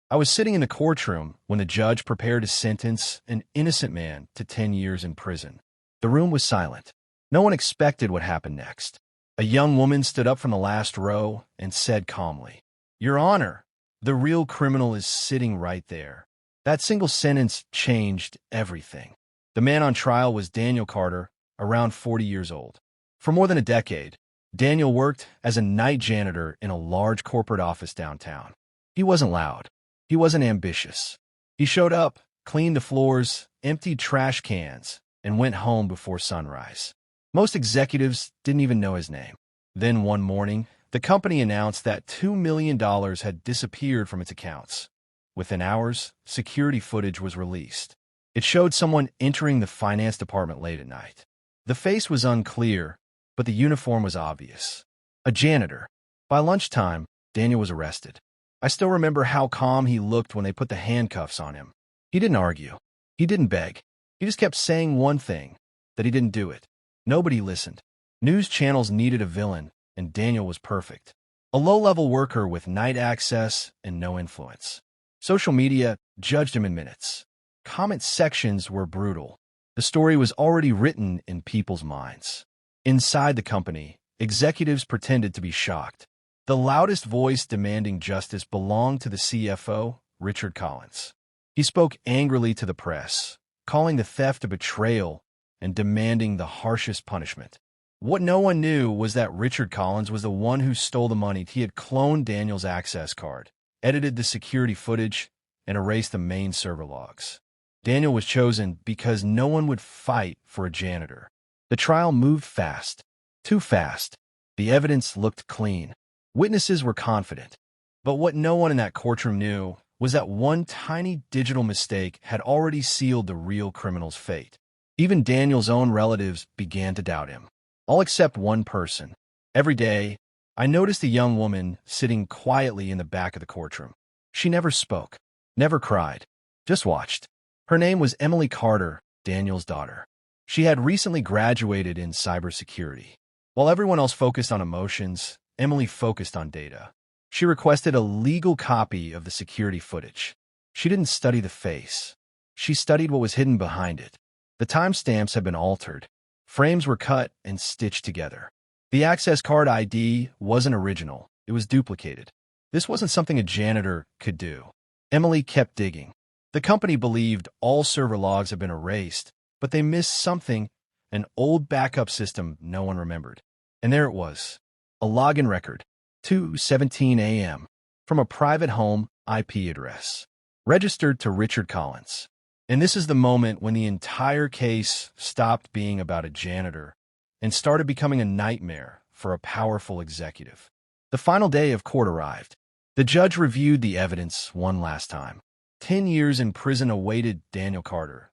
I was sitting in the courtroom when the judge prepared to sentence an innocent man to 10 years in prison. The room was silent. No one expected what happened next. A young woman stood up from the last row and said calmly, "Your Honor, the real criminal is sitting right there." That single sentence changed everything. The man on trial was Daniel Carter, around 40 years old. For more than a decade, Daniel worked as a night janitor in a large corporate office downtown. He wasn't loud. He wasn't ambitious. He showed up, cleaned the floors, emptied trash cans, and went home before sunrise. Most executives didn't even know his name. Then one morning, the company announced that $2 million had disappeared from its accounts. Within hours, security footage was released. It showed someone entering the finance department late at night. The face was unclear, but the uniform was obvious. A janitor. By lunchtime, Daniel was arrested. I still remember how calm he looked when they put the handcuffs on him. He didn't argue. He didn't beg. He just kept saying one thing, that he didn't do it. Nobody listened. News channels needed a villain, and Daniel was perfect. A low-level worker with night access and no influence. Social media judged him in minutes. Comment sections were brutal. The story was already written in people's minds. Inside the company, executives pretended to be shocked. The loudest voice demanding justice belonged to the CFO, Richard Collins. He spoke angrily to the press, calling the theft a betrayal and demanding the harshest punishment. What no one knew was that Richard Collins was the one who stole the money. He had cloned Daniel's access card, edited the security footage, and erased the main server logs. Daniel was chosen because no one would fight for a janitor. The trial moved fast. Too fast. The evidence looked clean. Witnesses were confident. But what no one in that courtroom knew was that one tiny digital mistake had already sealed the real criminal's fate. Even Daniel's own relatives began to doubt him. All except one person. Every day, I noticed a young woman sitting quietly in the back of the courtroom. She never spoke, never cried, just watched. Her name was Emily Carter, Daniel's daughter. She had recently graduated in cybersecurity. While everyone else focused on emotions, Emily focused on data. She requested a legal copy of the security footage. She didn't study the face. She studied what was hidden behind it. The timestamps had been altered. Frames were cut and stitched together. The access card ID wasn't original. It was duplicated. This wasn't something a janitor could do. Emily kept digging. The company believed all server logs had been erased, but they missed something, an old backup system no one remembered. And there it was, a login record, 2:17 a.m., from a private home IP address, registered to Richard Collins. And this is the moment when the entire case stopped being about a janitor and started becoming a nightmare for a powerful executive. The final day of court arrived. The judge reviewed the evidence one last time. 10 years in prison awaited Daniel Carter.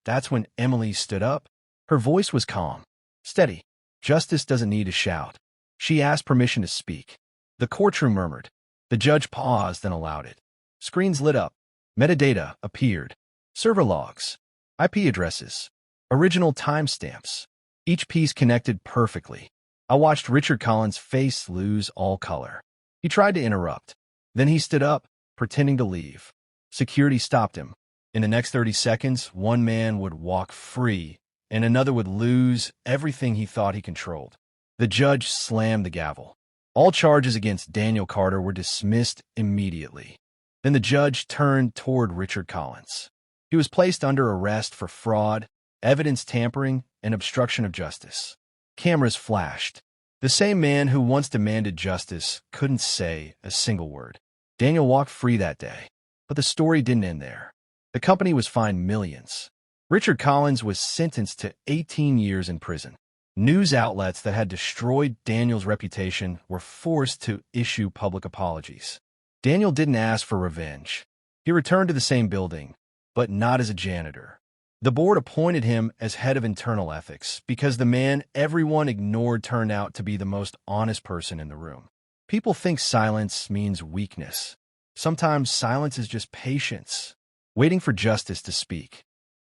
That's when Emily stood up. Her voice was calm, steady. Justice doesn't need to shout. She asked permission to speak. The courtroom murmured. The judge paused and allowed it. Screens lit up. Metadata appeared. Server logs, IP addresses, original timestamps. Each piece connected perfectly. I watched Richard Collins' face lose all color. He tried to interrupt. Then he stood up, pretending to leave. Security stopped him. In the next 30 seconds, one man would walk free, and another would lose everything he thought he controlled. The judge slammed the gavel. All charges against Daniel Carter were dismissed immediately. Then the judge turned toward Richard Collins. He was placed under arrest for fraud, evidence tampering, and obstruction of justice. Cameras flashed. The same man who once demanded justice couldn't say a single word. Daniel walked free that day. But the story didn't end there. The company was fined millions. Richard Collins was sentenced to 18 years in prison. News outlets that had destroyed Daniel's reputation were forced to issue public apologies. Daniel didn't ask for revenge. He returned to the same building, but not as a janitor. The board appointed him as head of internal ethics because the man everyone ignored turned out to be the most honest person in the room. People think silence means weakness. Sometimes silence is just patience, waiting for justice to speak.